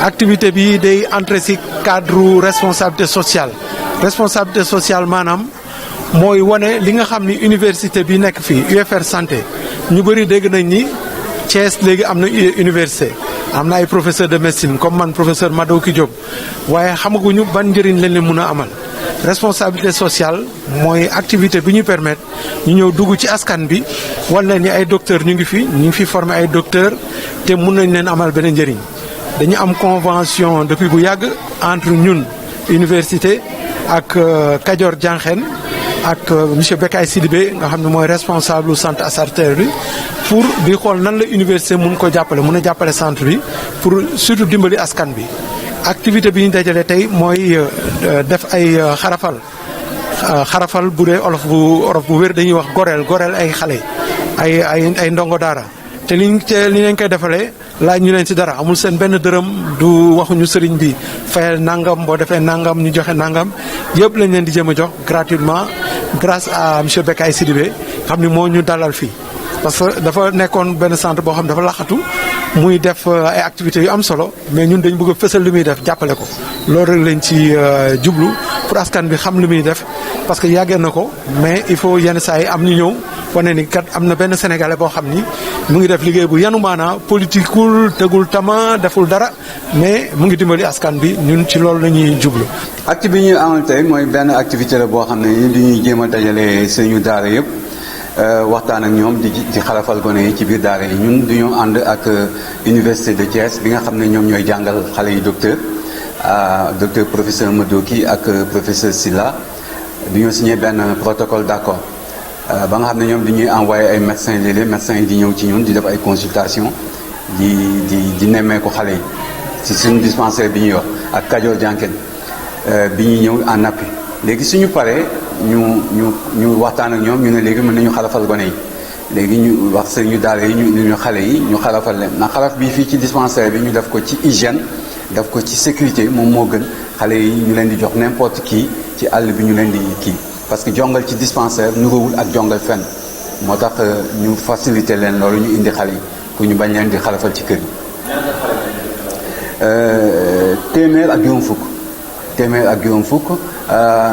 activité bi day entrer ci cadre responsabilité sociale maanaam mooy wane li nga xam ni université bi nekk fii UFR santé ñu bëri dégg nañ ni Thiès léegi am na université am na ay professeur de médecine comme man professeur Madouki Diop waaye xamaguñu ban njëriñ lañ leen mën a amal responsabilité sociale mooy activité bi ñu permettre ñu ñëw dugg ci askan bi wala ni ay docteur ñu ngi fi formé ay docteur te mun nañ leen amal benn njëriñ dañu am convention depuis bu yàgg entre ñun université ak Kajoor Jànxeen ak monsieur Bekay Sidibé nga xam ne mooy responsable centre Asarter bi pour di xool nan la université mun ko jàppale mun a jàppale centre bi pour surtout dimbali askan bi activité bi ñu dajale tey mooy def ay xarafal bu dee olof bu wér dañuy wax goreel ay xale ay ndongo daara te li leen koy defalee laaj ñu leen ci dara amul seen benn dërëm du waxuñu sëriñ bi fayal nangam boo defee nangam ñu joxe nangam yëpp lañ leen di jëm a jox gratuitement grâce à monsieur Bekay Sidibé xam ni moo ñu dalal fii parce que dafa nekkoon benn centre boo xam dafa laxatu muy def ay activités yu am solo mais ñun dañ bëgg a fësal li muy def jàppale ko loolu rek lañ ci jublu pour askan bi xam li muy def parce que yàggee na ko mais il faut yenn saa yi am ñu ñëw wane ni kat am na benn sénégalais boo xam ni mu ngi def liggéey bu yanu maanaa politiqueul tegul tama deful dara mais mu ngi dimbali askan bi ñun ci loolu la ñuy jublu. activité bi ñuy amal tey mooy benn activité la boo xam ne ñun dañuy jéem a dajale suñu daara yëpp waxtaan ak ñoom di xarafal gone yi ci biir daara yi ñun duñu ànd ak université de Thiès bi nga xam ne ñoom ñooy jàngal xale yi docteur professeur Madouki ak professeur Silla duñoo signé benn protocole d'accord ba nga xam ne ñoom dañuy envoyé ay médecins léeg-léeg médecins yi di ñëw ci ñun di def ay consultation di nemmeeku xale yi ci suñu dispensaire bi ñuy wax ak Kajoor Jànken bi ñuy ñëw en appui léegi suñu paree ñu waxtaan ak ñoom ñu ne léegi mën nañu xarafal gone yi léegi ñu wax sëriñu daara yi ñu xale yi ñu xarafal leen ndax xaraf bi fii ci dispensaire bi ñu def ko ci hygiène def ko ci sécurité moom moo gën xale yi ñu leen di jox n'importe qui ci àll bi ñu leen di kii parce que jongal ci dispensaire nuróowul ak jongal fenn moo tax ñu faciliter leen loolu ñu indi xale yi pour ñu bañ leen di xarafal ci kër yi. téeméer ak juróom fukk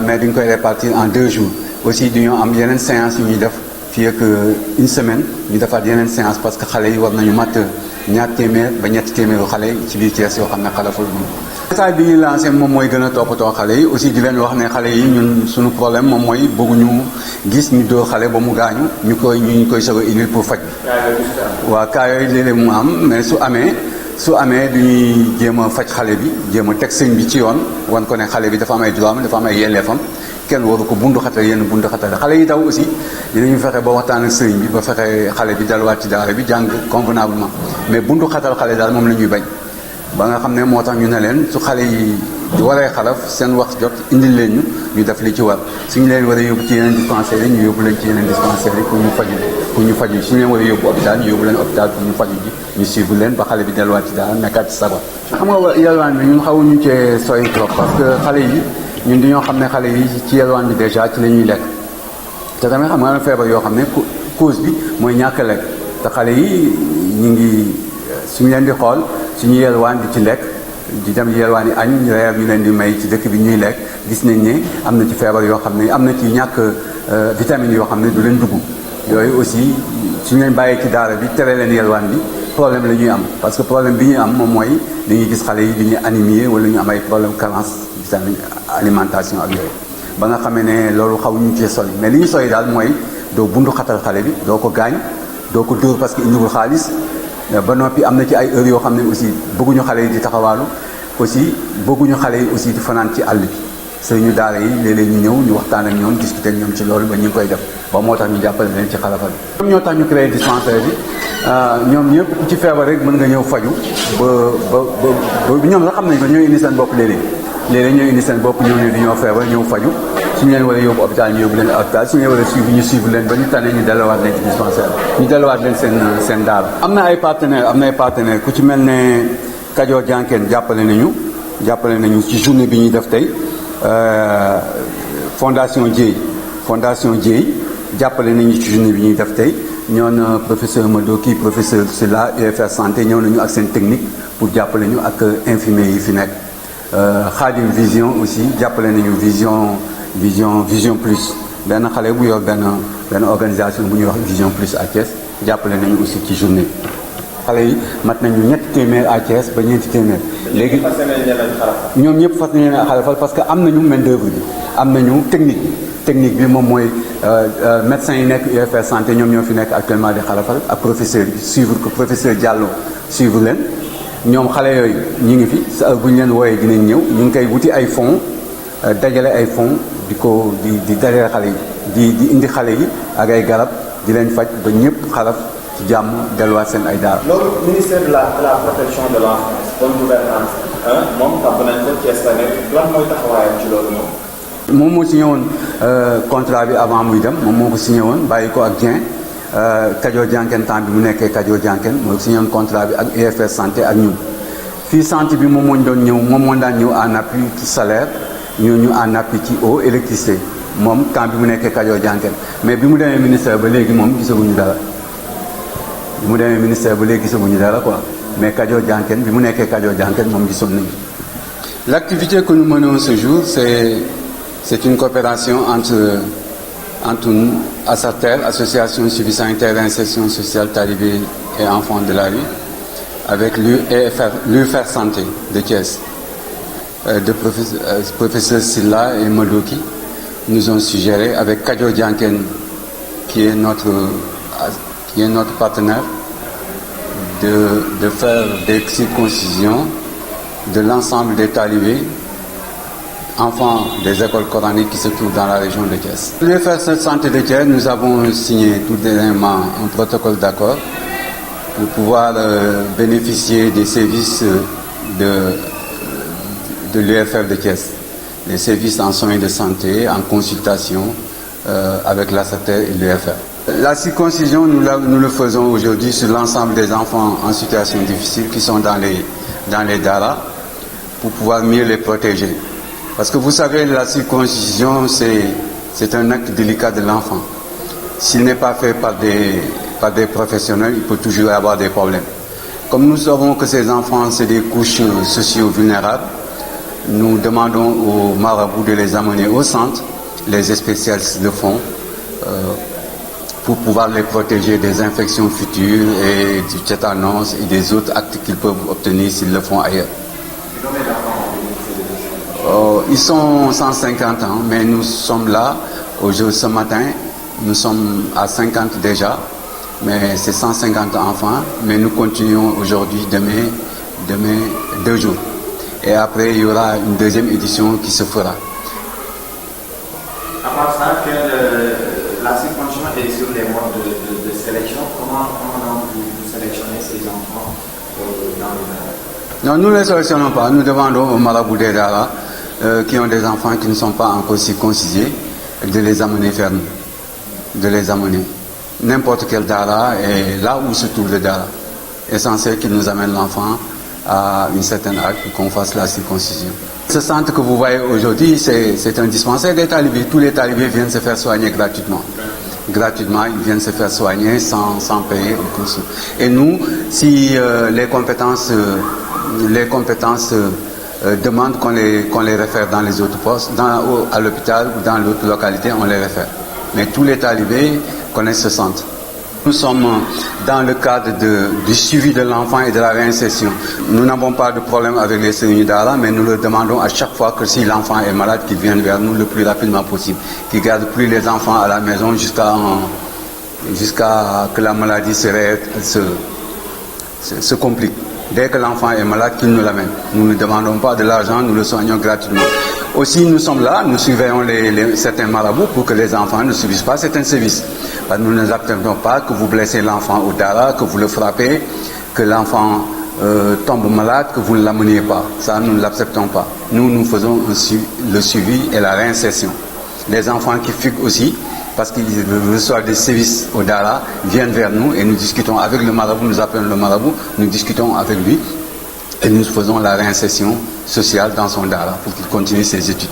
mais duñ koy répartir en 2 jours aussi duñoo am yeneen séance yu ñuy def fii ak une semaine ñu defaat yeneen séance parce que xale yi war nañu mat ñaar téeméer ba ñetti téeméeru xale ci biir Thiès yoo xam ne xarafal ñu. message bi ñuy lancé moom mooy gën a toppatoo xale yi aussi di leen wax ne xale yi ñun suñu problème moom mooy bëgguñu gis ñu dóor xale ba mu gaañu ñu koy soog a indil pour faj bi. waaw cas yooyu léeg-léeg mu am mais su amee duñuy jéem a faj xale bi jéem a teg sëñ bi ci yoon wan ko ne xale bi dafa am ay droit dafa am ay yelleefam kenn waru ko bundu xatal xale yi daw aussi dinañu fexe ba waxtaan ak sëriñ bi ba fexe xale bi delluwaat ci daara bi jàng convenablement mais bundu xatal xale daal moom la ñuy bañ ba nga xam ne moo tax ñu ne leen su xale yi waree xaraf seen wax jot indil leen ñu def li ci war suñu leen war a yóbbu ci yeneen dispensaires yi ñu yóbbu leen ci yeneen dispensaires yi pour ñu faju suñu leen war a yóbbu hôpital ñu yóbbu leen hôpital pour ñu faju ji ñu suivre leen ba xale bi delluwaat ci daara nekkaat ci sago xam nga yalwaan bi ñun xawuñu cee sori trop parce que xale yi ñun dañoo xam ne xale yi ci yalwaan bi déjà ci la ñuy lekk te tamit xam nga feebar yoo xam ne cause bi mooy ñàkk lekk te xale yi ñu ngi suñu leen di xool suñu yalwaan di ci lekk di dem yalwaan yi añ reer ñu leen di may ci dëkk bi ñuy lekk gis nañ ne am na ci feebar yoo xam ne am na ci ñàkk vitamines yoo xam ne du leen dugg yooyu aussi suñu leen bàyyee ci daara bi tere leen yalwaan bi problème la ñuy am parce que problème bi ñuy am moom mooy dañuy gis xale yi dañuy anémie wala ñu am ay problème carence vitamine alimentation ak yooyu ba nga xamee ne loolu xaw ñu cee soli mais li ñu soli daal mooy doo bundu xatal xale bi doo ko gaañ doo ko dóor parce que indiwul xaalis ba noppi am na ci ay heures yoo xam ne aussi bëgguñu xale yi di taxawaalu aussi bëgguñu xale yi aussi di fanaan ci àll bi sëriñu daara yi léeg-léeg ñu ñëw ñu waxtaan ak ñoom discuter ak ñoom ci loolu ba ñu ngi koy def ba moo tax ñu jàppale leen ci xarafal bi. ñoom ñoo tax ñu créé dispensaire bi ñoom ñëpp ku ci feebar rek mën nga ñëw faju ba ñoom la xam nañ ko ñooy indi seen bopp léeg-léeg ñooy indi seen bopp ñëw ne di ñoo feebar ñëw faju suñu leen war a yóbbu hôpital ñu yóbbu leen hôpital suñu leen war a suivre ñu suivre leen ba ñu tànnee ñu delluwaat leen ci dispensaire ñu delluwaat leen seen daara. am na ay partenaires ku ci mel ne Kajoor Jànken jàppale nañu ci journée bi ñuy def tey fondation Dieye jàppale nañu ci journée bi ñuy def tey ñoon professeur Madoki professeur Sylla UFR santé ñëw nañu ak seen technique pour jàppale ñu ak infirmiers yi fi nekk Khadim Vision aussi jàppale nañu Vision Plus benn xale bu yor benn organisation bu ñuy wax Vision Plus à Thiès jàppale nañu aussi ci journée xale yi mat nañu ñetti téeméer à Thiès ba ñeenti téeméer léegi ñoom ñëpp fas nañu leen a xarafal parce que am nañu main d'œuvre bi am nañu technique bi moom mooy médecins yi nekk UFR santé ñoom ñoo fi nekk actuellement di xarafal ak professeur yi suivre ko professeur Diallo suivre leen ñoom xale yooyu ñu ngi fi sa bu ñu leen wooyee dinañ ñëw ñu ngi koy wuti ay fonds dajale ay fonds di dajale xale yi di indi xale yi ak ay garab di leen faj ba ñëpp xaraf ci jàmm delluwaat seen ay daara. loolu ministère de la protection de l'enfance bonne gouvernance moom tàbb nañ ko Thiès la nekk lan mooy taxawaayam ci loolu moom moo signé woon contrat bi avant muy dem moom moo ko signé woon bàyyi ko ak Dieng Kajoor Jànken temps bi mu nekkee Kajoor Jànken moo signé woon contrat bi ak UFR santé ak ñun fii santé bi moom moo ñu doon ñëw moom moo daan ñëw en appui ci salaire ñu en appui ci eau électricité moom temps bi mu nekkee Kajoor Jànken mais bi mu demee ministère ba léegi moom gisaguñu dara bi mu demee ministère ba léegi gisaguñu dara quoi mais Kajoor Jànken bi mu nekkee Kajoor Jànken moom gisoon nañu. L'activité que nous menons ce jour c'est une coopération entre ASATER, Association Suivi Sanitaire d'Insertion Sociale Talibé et Enfants de la rue, avec l'UFR Santé de Thiès, de professeur Sylla et Madoki, nous ont suggéré avec Kajoor Jànken qui est notre partenaire de faire des circoncisions de l'ensemble des talibés enfants des écoles coraniques qui se trouvent dans la région de Thiès. L'UFR Santé de Thiès, nous avons signé tout dernièrement un protocole d'accord pour pouvoir bénéficier des services de l'UFR de Thiès, des services en soins de santé, en consultation avec l'ASATER et l'UFR. La circoncision, nous le faisons aujourd'hui sur l'ensemble des enfants en situation difficile qui sont dans les daras pour pouvoir mieux les protéger. Parce que vous savez, la circoncision, c'est un acte délicat de l'enfant. S'il n'est pas fait par des professionnels, il peut toujours y avoir des problèmes. Comme nous savons que ces enfants, c'est des couches socio-vulnérables, nous demandons aux marabouts de les amener au centre, les spécialistes le font, pour pouvoir les protéger des infections futures et du tétanos et des autres actes qu'ils peuvent obtenir s'ils le font ailleurs. Ils sont 150 ans, mais nous sommes là, ce matin, nous sommes à 50 déjà, mais c'est 150 enfants, mais nous continuons aujourd'hui, demain 2 jours. Et après, il y aura une deuxième édition qui se fera. À part ça, la circoncision est sur les modes de sélection. Comment vous sélectionnez ces enfants dans les daras? Non, nous ne les sélectionnons pas. Nous demandons aux marabouts des daras qui ont des enfants qui ne sont pas encore circoncisés de les amener vers nous. De les amener. N'importe quel dara est là où se trouve le dara. Essentiel qu'ils nous amènent l'enfant à une certaine âge pour qu'on fasse la circoncision. Ce centre que vous voyez aujourd'hui, c'est un dispensaire des talibés. Tous les talibés viennent se faire soigner gratuitement. Gratuitement, ils viennent se faire soigner sans payer. Et nous, si les compétences demandent qu'on les réfère dans les autres postes, à l'hôpital ou dans l'autre localité, on les réfère. Mais tous les talibés connaissent ce centre. Nous sommes dans le cadre du suivi de l'enfant et de la réinsertion. Nous n'avons pas de problème avec les sérieux d'Ara, mais nous leur demandons à chaque fois que si l'enfant est malade, qu'il vienne vers nous le plus rapidement possible, qu'ils ne gardent plus les enfants à la maison jusqu'à que la maladie se complique. Dès que l'enfant est malade, qu'il nous l'amène. Nous ne demandons pas de l'argent, nous le soignons gratuitement. Aussi, nous sommes là, nous surveillons certains marabouts pour que les enfants ne subissent pas certains services. Parce que nous ne acceptons pas que vous blessez l'enfant au dara, que vous le frappez, que l'enfant tombe malade, que vous ne l'ameniez pas. Ça, nous ne l'acceptons pas. Nous faisons le suivi et la réinsertion. Les enfants qui fuguent aussi, parce qu'ils reçoivent des services au dara, viennent vers nous et nous discutons avec le marabout, nous appelons le marabout, nous discutons avec lui et nous faisons la réinsertion sociale dans son dara pour qu'il continue ses études.